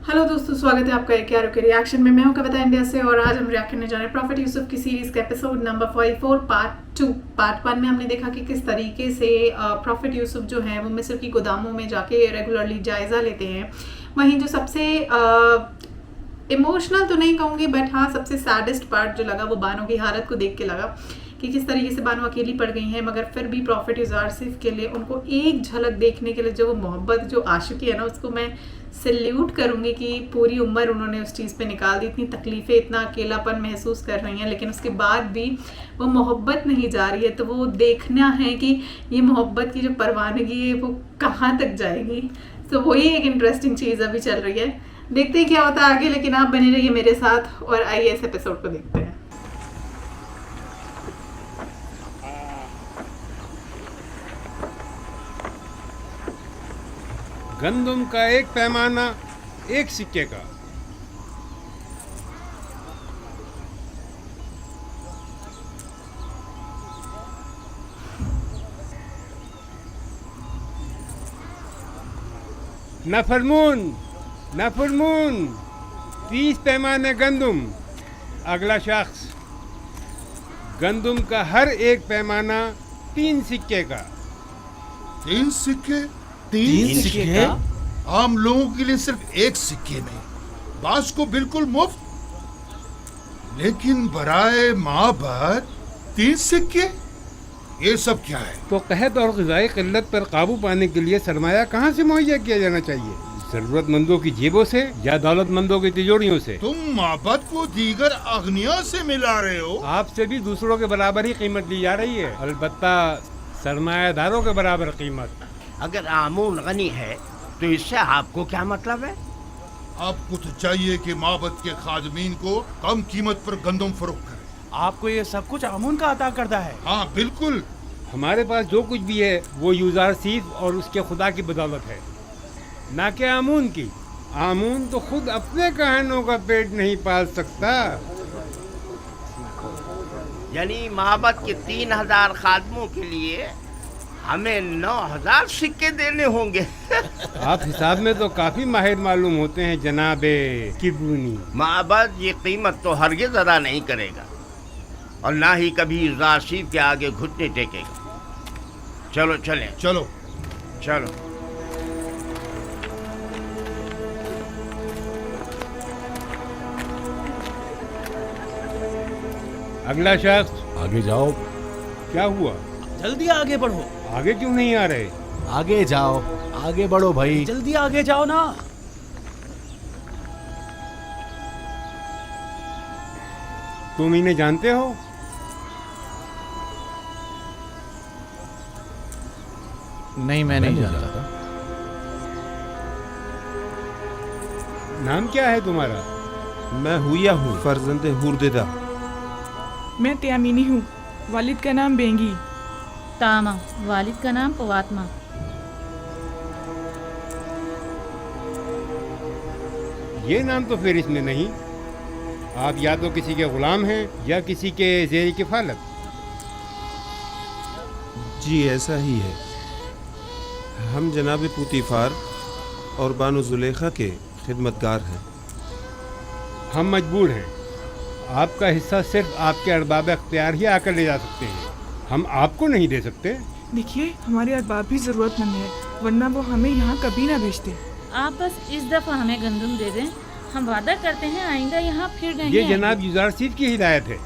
Hello दोस्तों, स्वागत है आपका एक के रिएक्शन में। मैं हूं कविता इंडिया से और आज हम रिएक्ट करने जा रहे हैं प्रॉफिट यूसुफ की सीरीज का एपिसोड नंबर 44 पार्ट 2। पार्ट 1 में हमने देखा कि किस तरीके से प्रॉफिट यूसुफ जो है वो मिस्र की गोदामों में जाके रेगुलरली जायज़ा लेते हैं। वहीं जो सबसे इमोशनल तो नहीं कहूँगी बट हाँ सबसे सैडेस्ट पार्ट जो लगा वो बानो की हालत को देख के लगा कि किस तरीके से बानो अकेली पड़ गई हैं, मगर फिर भी प्रॉफिट यूसुफ के लिए उनको एक झलक देखने के लिए जो वो मोहब्बत जो आशिकी है ना, उसको मैं सल्यूट करूँगी कि पूरी उम्र उन्होंने उस चीज़ पे निकाल दी। इतनी तकलीफ़ें, इतना अकेलापन महसूस कर रही हैं, लेकिन उसके बाद भी वो मोहब्बत नहीं जा रही है। तो वो देखना है कि ये मोहब्बत की जो परवानगी है वो कहाँ तक जाएगी। तो वही एक इंटरेस्टिंग चीज़ अभी चल रही है। देखते हैं क्या होता है आगे, लेकिन आप बने रहिए मेरे साथ और आइए इस एपिसोड को देखते हैं। गंदम का एक पैमाना एक सिक्के का। नफरमून 30 पैमाने गंदम। अगला शख्स, गंदम का हर एक पैमाना 3 सिक्के का। 3 सिक्के? 3 सिक्के? आम लोगों के लिए सिर्फ एक सिक्के में, बास को बिल्कुल मुफ्त। लेकिन बराए माबद 3 सिक्के, ये सब क्या है? तो कहत और ग़िज़ाई क़िल्लत पर काबू पाने के लिए सरमाया कहाँ से मुहैया किया जाना चाहिए? ज़रूरतमंदों की जेबों से या दौलतमंदों की तिजोरियों से? तुम माबद को दीगर अग्निया से मिला रहे हो। आपसे भी दूसरों के बराबर ही कीमत ली जा रही है, अलबत्ता सरमायादारों के बराबर कीमत। अगर आमून गनी है तो इससे आपको क्या मतलब है? आपको तो चाहिए कि माबद के खादमीन को कम कीमत पर गंदम फरोख्त करें। आपको ये सब कुछ आमून का अता करता है? हाँ बिल्कुल। हमारे पास जो कुछ भी है वो यूज़ारसीफ और उसके खुदा की बदौलत है, ना कि आमून की। आमून तो खुद अपने कहनों का पेट नहीं पाल सकता। यानी माबद के 3000 खादमों के लिए हमें 9000 सिक्के देने होंगे। आप हिसाब में तो काफी माहिर मालूम होते हैं जनाबे किबूनी। माबद ये कीमत तो हरगिज़ अदा नहीं करेगा और ना ही कभी यूज़ारसीफ के आगे घुटने टेकेगा। चलो चलें। चलो चलो। अगला शख्स, आगे जाओ। क्या हुआ? जल्दी आगे बढ़ो। आगे क्यों नहीं आ रहे? आगे जाओ, आगे बढ़ो भाई। जल्दी आगे जाओ ना। तुम इन्हें जानते हो? नहीं, मैं नहीं जानता। नाम क्या है तुम्हारा? मैं हुआ हूँ, फर्जंदे हुरदेदा। मैं त्यामीनी हूँ, वालिद का नाम बेंगी। तामा, वालिद का नाम पवात्मा। ये नाम तो फिर इसमें नहीं। आप या तो किसी के गुलाम हैं या किसी के ज़ेर किफालत। जी ऐसा ही है। हम जनाब पुतीफार और बानो जुलेखा के खिदमतगार हैं। हम मजबूर हैं। आपका हिस्सा सिर्फ आपके अरबाब अख्तियार ही आकर ले जा सकते हैं, हम आपको नहीं दे सकते। देखिए, हमारे अरबाब भी ज़रूरतमंद है, वरना वो हमें यहाँ कभी ना भेजते। आप बस इस दफ़ा हमें गंदम दे दें, हम वादा करते हैं आइंदा यहाँ फिर नहीं ये आएंगे। जनाब यूज़ारसीफ की हिदायत है।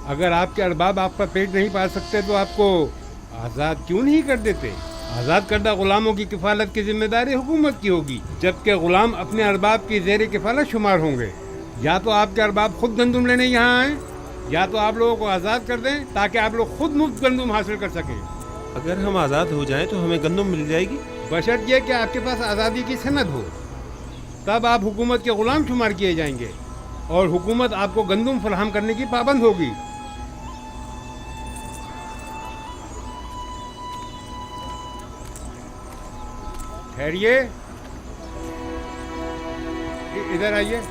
अगर आपके अरबाब आपका पेट नहीं पाल सकते तो आपको आज़ाद क्यों नहीं कर देते? आज़ाद करदा गुलामों की किफ़ालत की जिम्मेदारी हुकूमत की होगी, जबकि गुलाम अपने अरबाब की ज़ेर किफ़ालत शुमार होंगे। या तो आपके अरबाब खुद गंदम लेने यहाँ आएँ, या तो आप लोगों को आज़ाद कर दें ताकि आप लोग खुद मुफ्त गंदम हासिल कर सकें। अगर हम आज़ाद हो जाएं तो हमें गंदम मिल जाएगी, बशर्त ये कि आपके पास आज़ादी की सनद हो, तब आप हुकूमत के गुलाम शुमार किए जाएंगे और हुकूमत आपको गंदम फराहम करने की पाबंद होगी। ठहरिए, इधर आइए।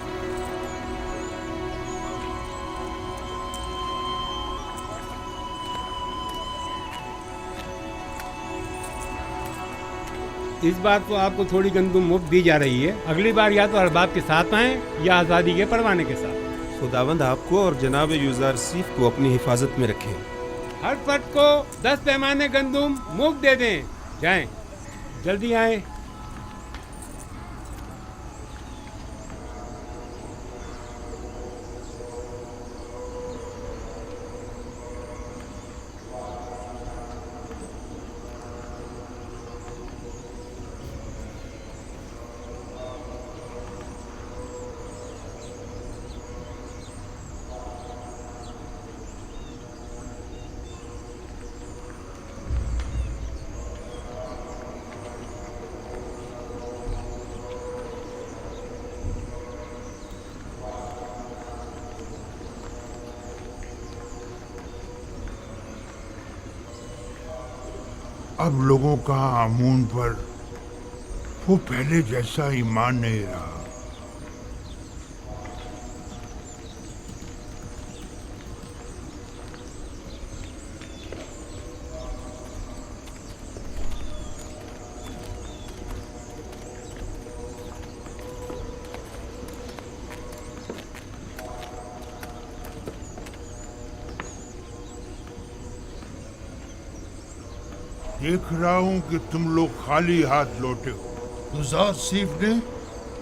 इस बार तो आपको थोड़ी गंदुम मुफ्त दी जा रही है। अगली बार या तो अरबाब के साथ आएं या आज़ादी के परवाने के साथ। खुदावंद आपको और जनाब यूजार सीफ को अपनी हिफाजत में रखे। हर फर्द को 10 पैमाने गंदुम मुफ्त दे दें। जाएं, जल्दी आएं। अब लोगों का आमून पर वो पहले जैसा ईमान नहीं रहा। देख रहा हूं कि तुम लोग खाली हाथ लौटे हो। यूजार सीफ ने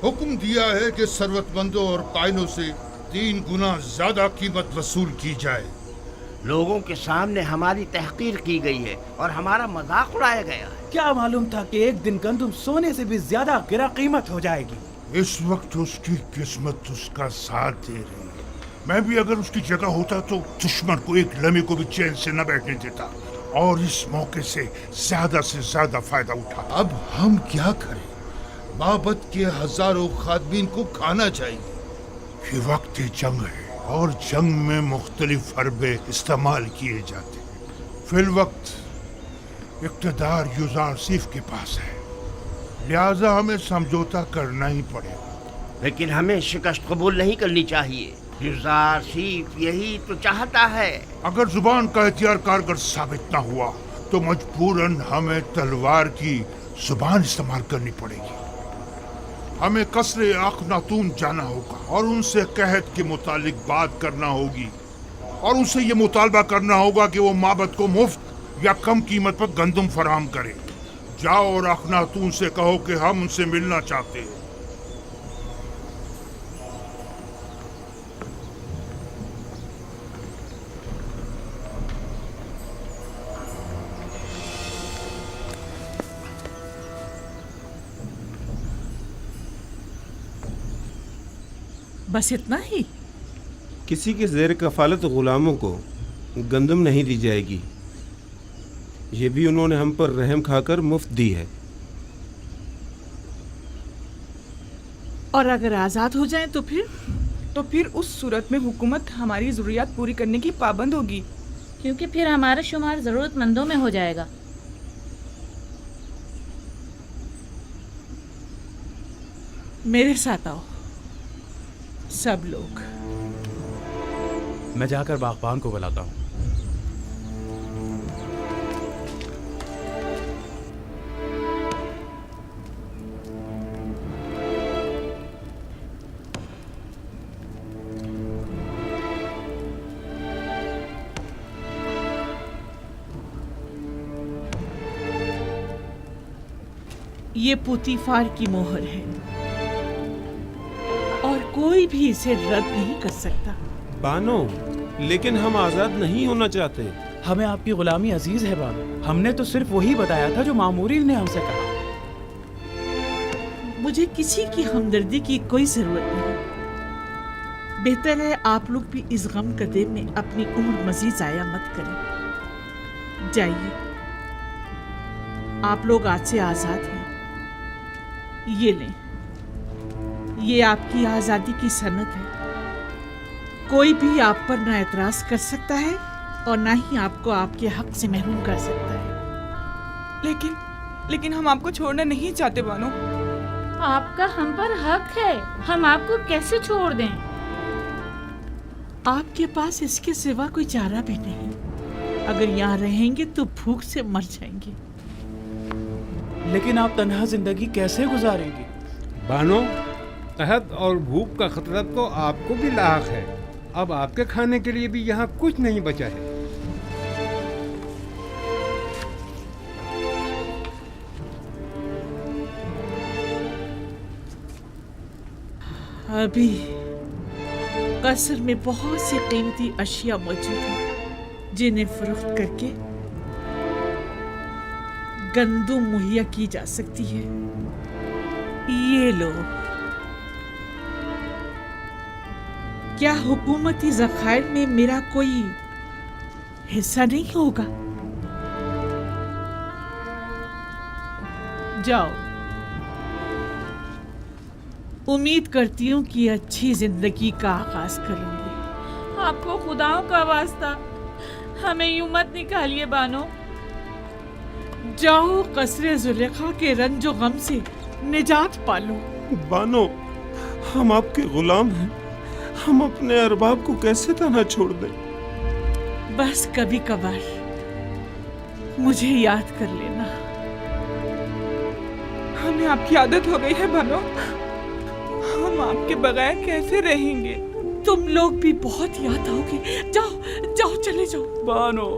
हुक्म दिया है कि जरूरतमंदों और कायनों से 3 गुना ज्यादा कीमत वसूल की जाए। लोगों के सामने हमारी तहकीर की गई है और हमारा मजाक उड़ाया गया है। क्या मालूम था कि एक दिन गंदुम सोने से भी ज्यादा गिरा कीमत हो जाएगी। इस वक्त उसकी किस्मत उसका साथ दे रही है। मैं भी अगर उसकी जगह होता तो दुश्मन को एक लम्हे को भी चैन से न बैठने देता और इस मौके से ज्यादा फायदा उठा। अब हम क्या करें? माबद के हजारों खादमीन को खाना चाहिए। ये वक्त जंग है और जंग में मुख्तलिफ हरबे इस्तेमाल किए जाते हैं। फिल वक्त इक़्तिदार यूजार सीफ के पास है, लिहाजा हमें समझौता करना ही पड़ेगा। लेकिन हमें शिकस्त कबूल नहीं करनी चाहिए। यूजार सीफ यही तो चाहता है। अगर जुबान का एहतियार कारगर साबित न हुआ तो मजबूरन हमें तलवार की जुबान इस्तेमाल करनी पड़ेगी। हमें कसरे अखनातून जाना होगा और उनसे कहत के मुतालिक बात करना होगी और उनसे ये मुतालबा करना होगा कि वो माबद को मुफ्त या कम कीमत पर गंदुम फराहम करे। जाओ और अखनातून से कहो कि हम उनसे मिलना चाहते हैं। बस इतना ही? किसी के ज़ेर कफालत गुलामों को गंदम नहीं दी जाएगी। ये भी उन्होंने हम पर रहम खाकर मुफ्त दी है। और अगर आज़ाद हो जाएं तो फिर उस सूरत में हुकूमत हमारी ज़रूरियात पूरी करने की पाबंद होगी, क्योंकि फिर हमारा शुमार ज़रूरतमंदों में हो जाएगा। मेरे साथ आओ सब लोग। मैं जाकर बागबान को बुलाता हूँ। ये पुतीफार की मोहर है और कोई भी इसे रद्द नहीं कर सकता। बानो, लेकिन हम आज़ाद नहीं होना चाहते। हमें आपकी गुलामी अजीज है बानो। हमने तो सिर्फ वही बताया था जो मामूरीन ने हमसे कहा। मुझे किसी की हमदर्दी की कोई जरूरत नहीं। बेहतर है आप लोग भी इस गम कदे में अपनी उम्र मजीद जाया मत करें। जाइए, आप लोग आज से आज़ाद हैं। ये लें, ये आपकी आज़ादी की सनद है। कोई भी आप पर ना एतराज़ कर सकता है और ना ही आपको आपके हक से महरूम कर सकता है। लेकिन हम आपको छोड़ना नहीं चाहते बानो। आपका हम पर हक है, हम आपको कैसे छोड़ दें? आपके पास इसके सिवा कोई चारा भी नहीं। अगर यहाँ रहेंगे तो भूख से मर जाएंगे। लेकिन आप तन्हा जिंदगी कैसे गुजारेंगे? बानो, तहत और भूख का खतरा तो आपको भी लाहक है। अब आपके खाने के लिए भी यहाँ कुछ नहीं बचा है। अभी कसर में बहुत सी कीमती अशिया मौजूद हैं जिन्हें फरोख्त करके गंदुम मुहैया की जा सकती है। ये लो। क्या हुकूमती ज़खायर में मेरा कोई हिस्सा नहीं होगा? जाओ। उम्मीद करती हूँ कि अच्छी जिंदगी का आगाज करूंगी। आपको खुदाओं का वास्ता हमें यूं मत निकालिए बानो। जाओ कसरे जुलेखा के रंजो गम से निजात पालो। बानो, हम आपके गुलाम हैं। हम अपने अरबाब को कैसे तन्हा छोड़ दें? बस कभी कभार मुझे याद कर लेना। हमें आपकी आदत हो गई है बनो। हम आपके बगैर कैसे रहेंगे? तुम लोग भी बहुत याद आओगे। जाओ जाओ, चले जाओ। बानो,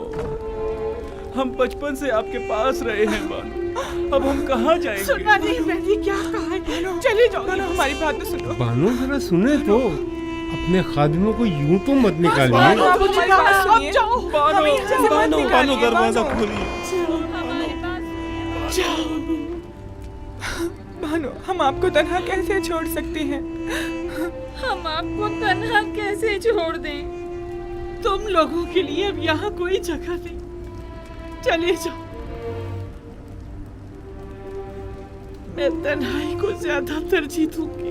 हम बचपन से आपके पास रहे हैं बानो। अब हम कहाँ जाएंगे? सुना नहीं मैंने क्या कहा है? चले जाओ। बनो, हमारी बात तो सुनो। बानो, जरा सुने तो। अपने खादिमों को यूं तो मत निकालिए। बानो, आप हमारी बात अब सुनिए। जाओ। हमें यहाँ से मत बानो, निकालिए, दरवाजा बानो। खोलिए। हमारी बात जाओ। बानो, हम आपको तन्हा कैसे छोड़ सकते हैं? हम आपको तन्हा कैसे छोड़ दें? तुम लोगों के लिए अब यहाँ कोई जगह नहीं। चले जाओ। मैं तन्हाई को ज्यादा तरजीह दूंगी।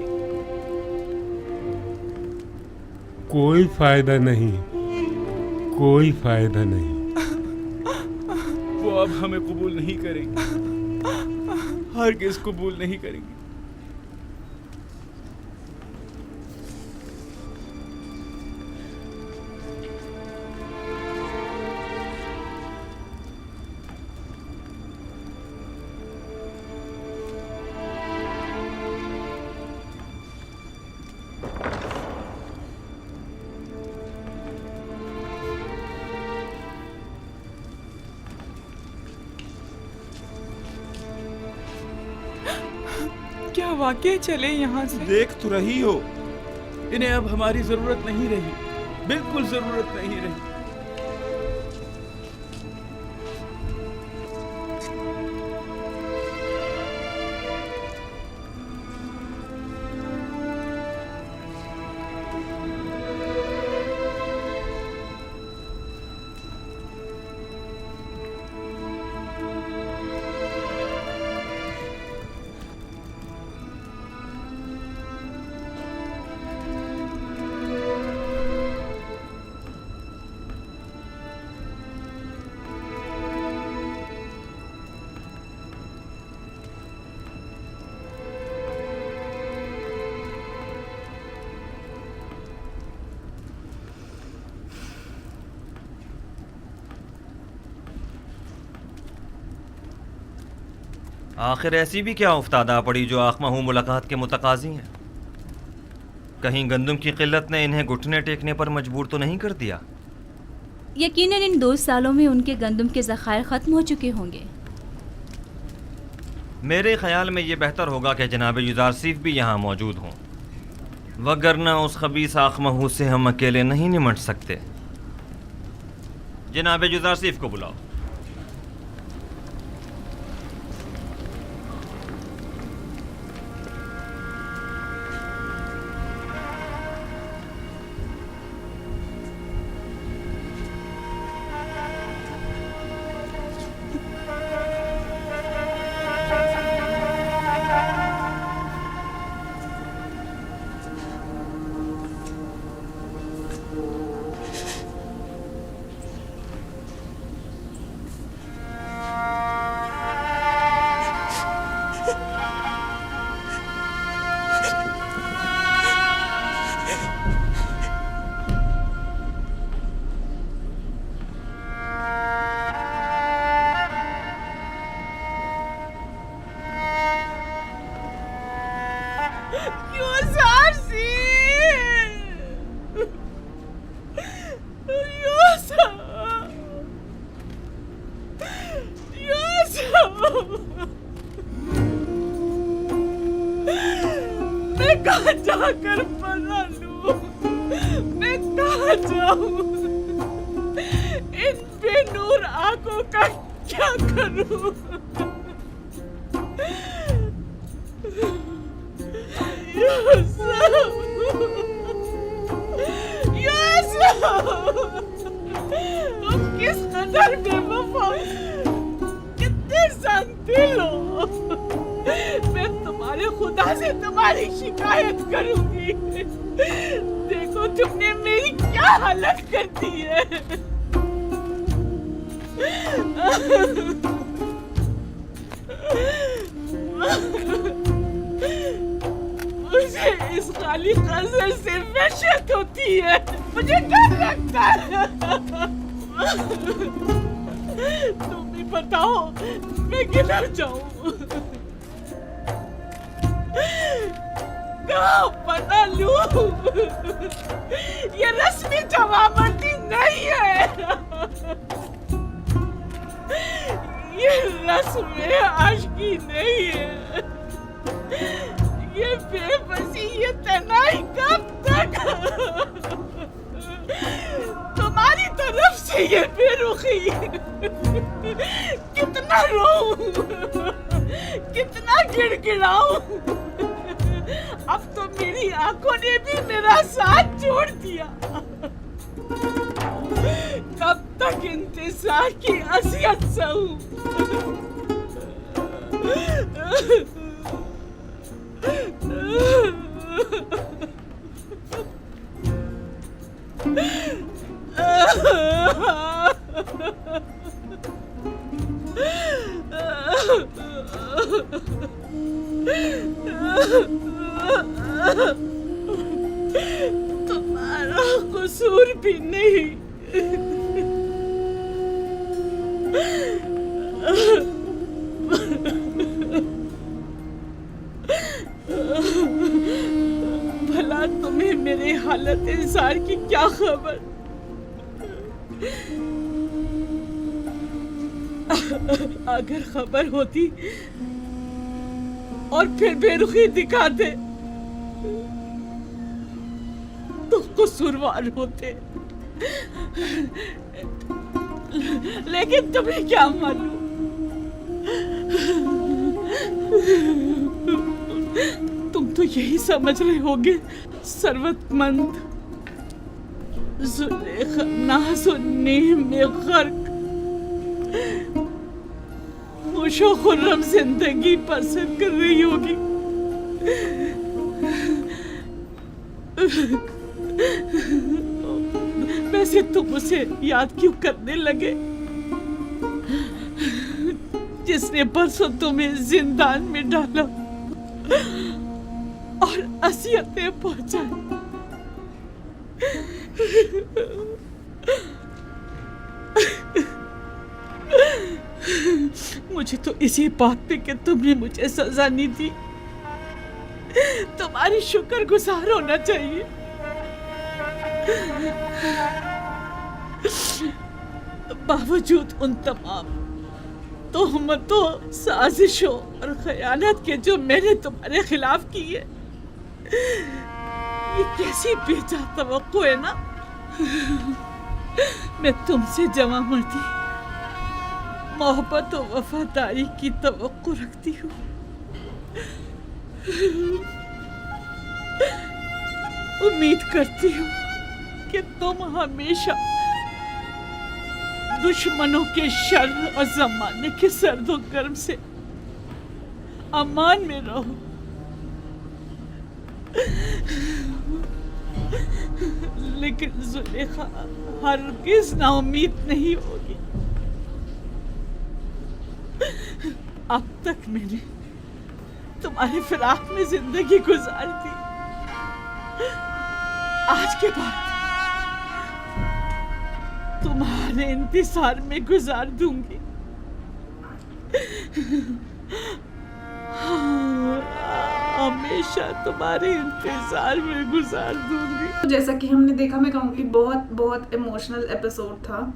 कोई फायदा नहीं, कोई फायदा नहीं। वो अब हमें कबूल नहीं करेंगे, हरगिज़ कबूल नहीं करेंगे। क्या वाकई चले यहाँ से? देख तो रही हो, इन्हें अब हमारी जरूरत नहीं रही, बिल्कुल जरूरत नहीं रही। आखिर ऐसी भी क्या उफ्तादा पड़ी जो आखमाहू मुलाकात के मुतकाजी हैं? कहीं गंदम की किल्लत ने इन्हें घुटने टेकने पर मजबूर तो नहीं कर दिया? यकीनन इन 2 सालों में उनके गंदम के ज़खायर ख़त्म हो चुके होंगे। मेरे ख्याल में ये बेहतर होगा कि जनाब युजारसीफ भी यहाँ मौजूद हों, वगरना उस खबीस आखमाहू से हम अकेले नहीं निमट सकते। जनाब युजारसीफ को बुलाओ। मैं कहाँ जाकर पना लूं? मैं कहाँ जाऊं? इन बेनूर आंखों का क्या करूं? तुम किस कदर बेवफा, कितने जानते हो। मैं तुम्हारे खुदा से तुम्हारी शिकायत करूंगी। देखो तुमने मेरी क्या हालत कर दी है। मुझे इस खाली कज़र से वहशत होती है, मुझे डर लगता है। तुम भी बताओ मैं किधर जाऊं? कहाँ पता लूं? ये रस्मी जवाबंदी नहीं है। ये रस्म आशिकी नहीं है। ये बेबसी, ये तनाई कब तक? तुम्हारी तरफ से ये बेरुखी, कितना रोऊं, कितना गिड़गिड़ाऊं। अब तो मेरी आंखों ने भी मेरा साथ छोड़ दिया। कब तक इंतजार की असियत सहूं? तुम्हारा कसूर भी नहीं। भला तुम्हें मेरे हालत इंसान की क्या खबर? अगर खबर होती और फिर बेरुखी दिखाते तो कसूरवार होते। लेकिन तुम्हें क्या मालूम, तुम तो यही समझ रहे होगे सरवतमंद जुलेखा नाज़ो नेम में गर्क खुशो खुर्रम जिंदगी पसंद कर रही होगी। वैसे तुम उसे याद क्यों करने लगे जिसने परसों तुम्हें जिंदान में डाला और असियतें पहुंचाई? मुझे तो इसी बात पे कि तुमने मुझे सजा नहीं दी तुम्हारी शुक्रगुजार होना चाहिए। बावजूद उन तमाम तोहमतों, साजिशों और खयानत के जो मैंने तुम्हारे खिलाफ की है, ये कैसी बेजा तवक्को है ना। मैं तुमसे जमा मर्दी, मोहब्बत और वफादारी की तवक्को रखती हूँ। उम्मीद करती हूँ कि तुम हमेशा दुश्मनों के शर और जमाने के सर्दो गर्म से अमान में रहो। लेकिन जुलेखा हरगिज़ नाउम्मीद नहीं होगी। अब तक मैंने तुम्हारे फिराक में जिंदगी गुजारी थी, आज के बाद तुम्हारे इंतजार में गुजार दूंगी। हमेशा तुम्हारे इंतजार में गुजार दूंगी। जैसा कि हमने देखा, मैं कहूँगी बहुत बहुत इमोशनल एपिसोड था।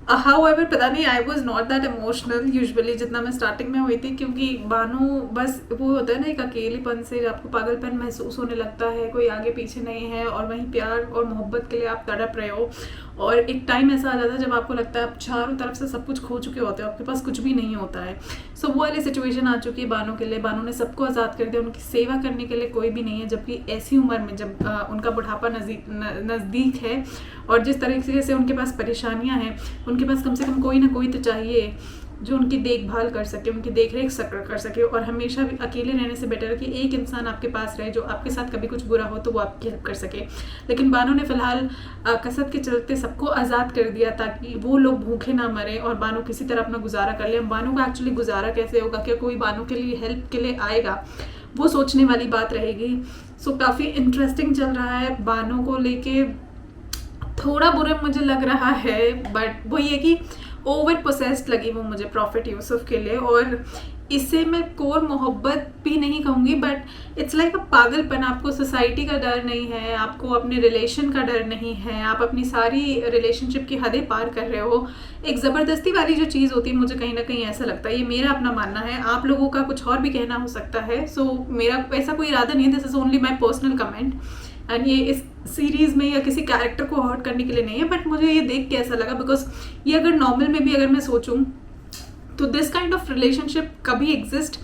हाउएवर पता नहीं, I was not that emotional usually जितना मैं स्टार्टिंग में हुई थी, क्योंकि बानो बस वो होता है ना एक अकेलेपन से आपको पागलपन महसूस होने लगता है, कोई आगे पीछे नहीं है, और वहीं प्यार और मोहब्बत के लिए आप तड़प रहे हो। और एक टाइम ऐसा आ जाता है जब आपको लगता है आप चारों तरफ से सब कुछ खो चुके होते हो, आपके पास कुछ भी नहीं होता है। सो वो वाली सिचुएशन आ चुकी है बानो के लिए। बानो ने सबको आज़ाद कर दिया, उनकी सेवा करने के लिए कोई भी नहीं है, जबकि ऐसी उम्र में जब उनका बुढ़ापा नज़दीक है और जिस तरीके से उनके पास परेशानियां हैं, उनके पास कम से कम कोई ना कोई तो चाहिए जो उनकी देखभाल कर सके, उनकी देखरेख कर सके। और हमेशा भी अकेले रहने से बेटर है कि एक इंसान आपके पास रहे जो आपके साथ कभी कुछ बुरा हो तो वो आपकी हेल्प कर सके। लेकिन बानो ने फ़िलहाल कसरत के चलते सबको आज़ाद कर दिया ताकि वो लोग भूखे ना मरें और बानो किसी तरह अपना गुजारा कर ले। बानो का एक्चुअली गुजारा कैसे होगा, क्या कोई बानो के लिए हेल्प के लिए आएगा, वो सोचने वाली बात रहेगी। सो काफ़ी इंटरेस्टिंग चल रहा है बानो को लेके। थोड़ा बुरा मुझे लग रहा है, बट वो ये कि ओवर पोसेस्ड लगी वो मुझे प्रॉफिट यूसुफ के लिए। और इससे मैं कोर मोहब्बत भी नहीं कहूँगी, बट इट्स लाइक अ पागलपन। आपको सोसाइटी का डर नहीं है, आपको अपने रिलेशन का डर नहीं है, आप अपनी सारी रिलेशनशिप की हदें पार कर रहे हो। एक ज़बरदस्ती वाली जो चीज़ होती है, मुझे कहीं ना कहीं ऐसा लगता है, ये मेरा अपना मानना है, आप लोगों का कुछ और भी कहना हो सकता है। सो मेरा ऐसा कोई इरादा नहीं है, this is only my personal comment. And ये इस सीरीज़ में या किसी कैरेक्टर को हर्ट करने के लिए नहीं है, बट मुझे ये देख के ऐसा लगा, बिकॉज ये अगर नॉर्मल में भी अगर मैं सोचूं तो दिस काइंड ऑफ रिलेशनशिप कभी एग्जिस्ट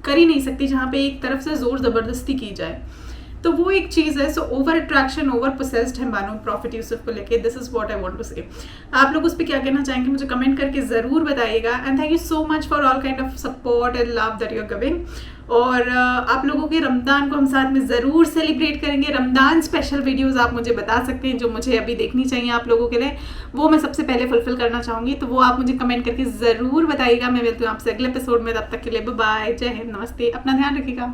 कर ही नहीं सकती जहाँ पे एक तरफ से ज़ोर ज़बरदस्ती की जाए। तो वो एक चीज़ है। So over attraction, over possessed है बानो प्रॉफिट यूसुफ को लेके। This is what I want to say. आप लोग उस पर क्या कहना चाहेंगे मुझे कमेंट करके ज़रूर बताइएगा। And thank you so much for all kind of support and love that you are giving. और आप लोगों के रमज़ान को हम साथ में ज़रूर सेलिब्रेट करेंगे। रमज़ान स्पेशल वीडियोज़ आप मुझे बता सकते हैं जो मुझे अभी देखनी चाहिए आप लोगों के लिए, वो मैं सबसे पहले फुलफिल करना चाहूँगी। तो वो आप मुझे कमेंट करके ज़रूर बताइएगा। मैं मिलती हूँ आपसे अगले एपिसोड में, तब तक के लिए बाय, जय हिंद, नमस्ते, अपना ध्यान रखिएगा।